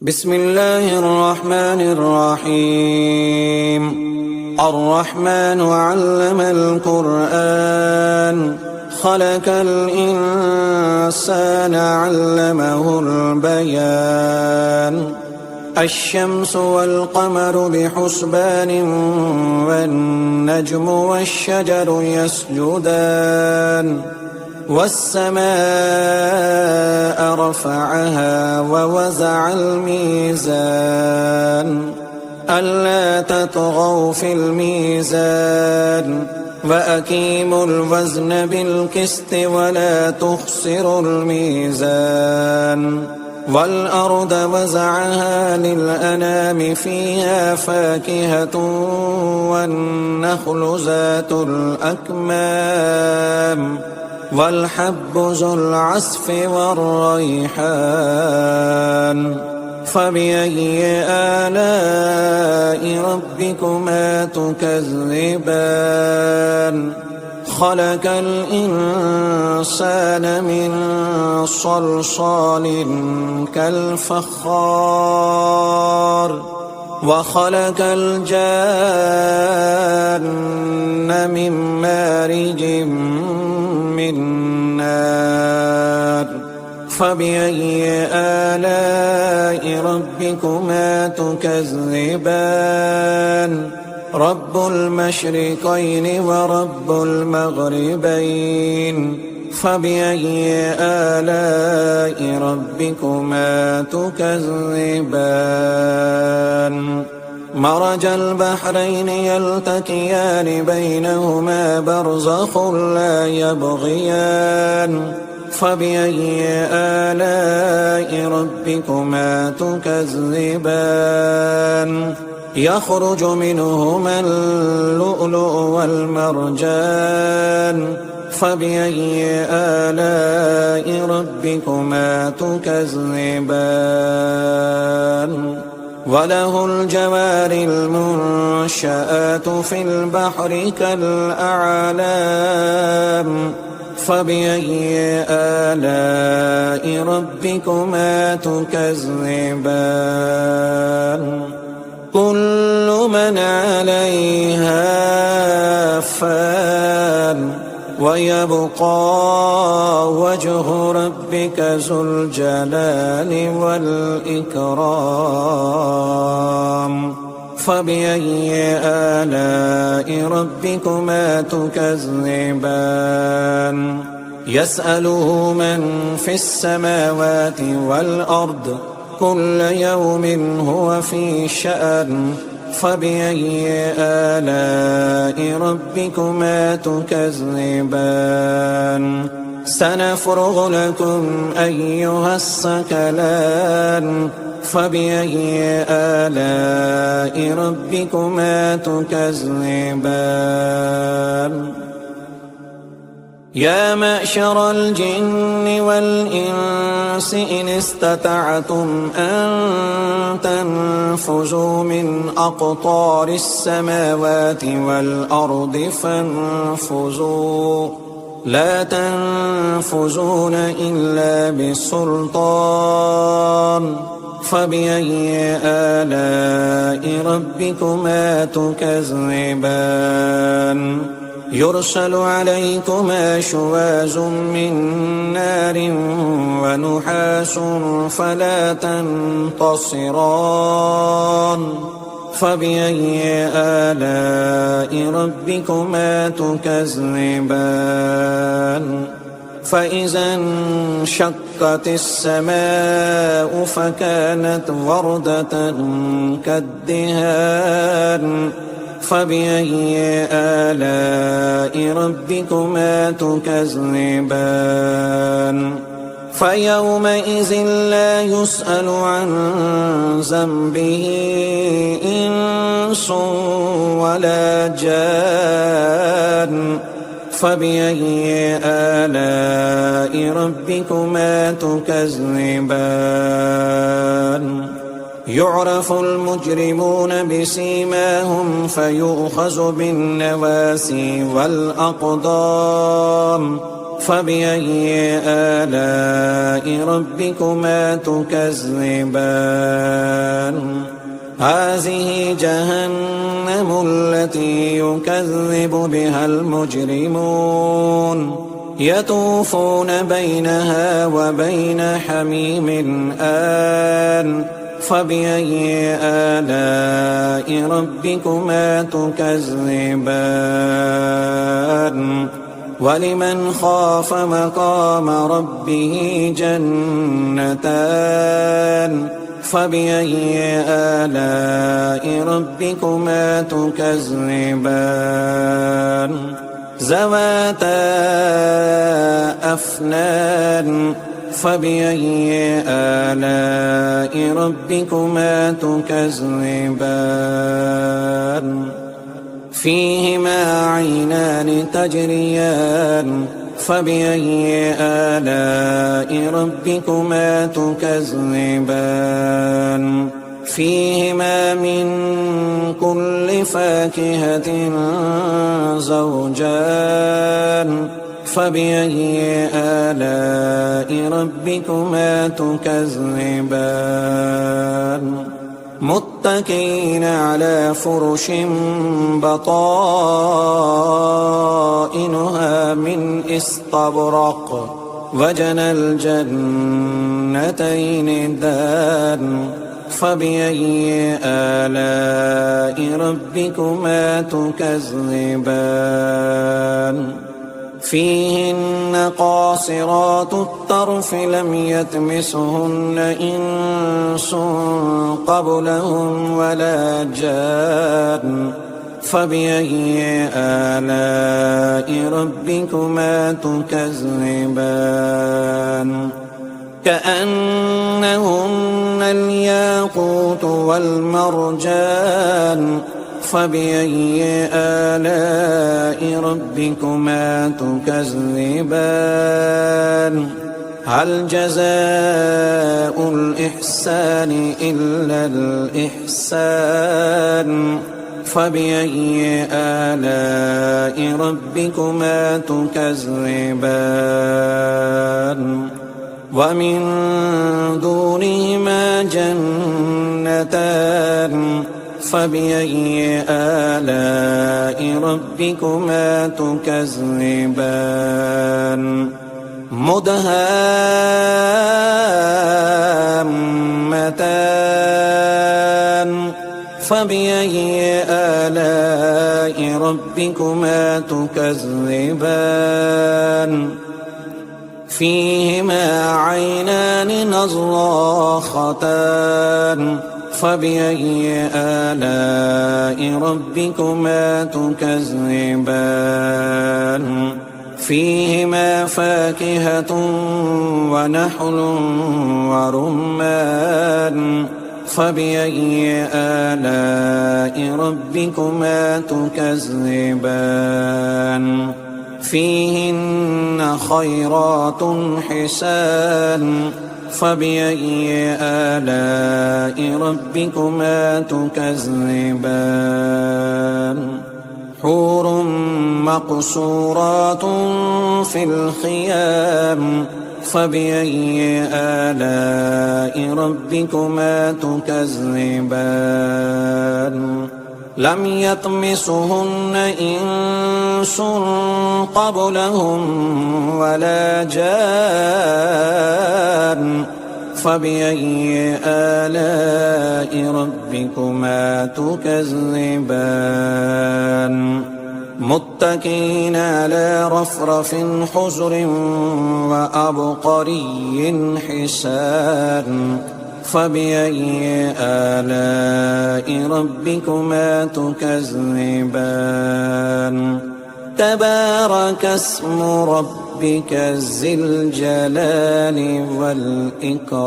بسم الله الرحمن الرحيم. الرحمن علم القرآن خلق الإنسان علمه البيان. الشمس والقمر بحسبان والنجم والشجر يسجدان والسماء رفعها ووزع الميزان ألا تطغوا في الميزان وأقيموا الوزن بالقسط ولا تخسروا الميزان. والأرض وزعها للأنام فيها فاكهة والنخل ذات الأكمام والحب ذو العصف والريحان. فبأي آلاء ربكما تكذبان؟ خلق الإنسان من صلصال كالفخار وخلق الجان من مارج من نار. فبأي آلاء ربكما تكذبان؟ رب المشرقين ورب المغربين. فبأي آلاء ربكما تكذبان؟ مرج البحرين يلتقيان بينهما برزخ لا يبغيان. فبأي آلاء ربكما تكذبان؟ يخرج منهما اللؤلؤ والمرجان. فبأي آلاء ربكما تكذبان؟ وله الجوار المنشآت في البحر كالأعلام. فبأي آلاء ربكما تكذبان؟ كل من عليها فان ويبقى وجه ربك ذو الجلال والإكرام. فبأي آلاء ربكما تكذبان؟ يسأله من في السماوات والأرض كل يوم هو في شأن. فبأي آلاء ربكما تكذبان؟ سنفرغ لكم أيها الثقلان. فبأي آلاء ربكما تكذبان؟ يا معشر الجن والإنس إن استطعتم أن تنفذوا من أقطار السماوات والأرض فانفذوا لا تنفذون إلا بسلطان. فبأي آلاء ربكما تكذبان؟ يرسل عليكما شواظ من نار ونحاس فلا تنتصران. فبأي آلاء ربكما تكذبان؟ فإذا انشقت السماء فكانت وردة كالدهان. فبأي آلاء ربكما تكذبان؟ فيومئذ لا يسأل عن ذنبه إنس ولا جان. فبأي آلاء ربكما تكذبان؟ يعرف المجرمون بسيماهم فيؤخذ بالنواسي والأقدام. فبأي آلاء ربكما تكذبان هذه جهنم التي يكذب بها المجرمون يطوفون بينها وبين حميم آن فبأي آلاء ربكما تكذبان ولمن خاف مقام ربه جنتان فبأي آلاء ربكما تكذبان ذواتا أفنان فبأي آلاء ربكما تكذبان فيهما عينان تجريان فبأي آلاء ربكما تكذبان فيهما من كل فاكهة زوجان فبأي آلاء ربكما تكذبان متكئين على فرش بطائنها من استبرق وجنى الجنتين دان فبأي آلاء ربكما تكذبان فيهن قاصرات الطرف لم يطمثهن إنس قبلهم ولا جان فبأي آلاء ربكما تكذبان كأنهن الياقوت والمرجان فبأي آلاء ربكما تكذبان هل جزاء الإحسان إلا الإحسان فبأي آلاء ربكما تكذبان ومن دونهما جنتان فبأي آلاء ربكما تكذبان مدهامتان فبأي آلاء ربكما تكذبان فيهما عينان نضاختان فبأي آلاء ربكما تكذبان فيهما فاكهة ونحل ورمان فبأي آلاء ربكما تكذبان فيهن خيرات حسان فبأي آلاء ربكما تكذبان حور مقصورات في الخيام فبأي آلاء ربكما تكذبان لم يطمثهن إنس قبلهم ولا جان فبأي آلاء ربكما تكذبان متكئين على رفرف حجر وأبقري حسان فبأي آلاء ربكما تكذبان تبارك اسم ربك ذي الجلال والإكرام.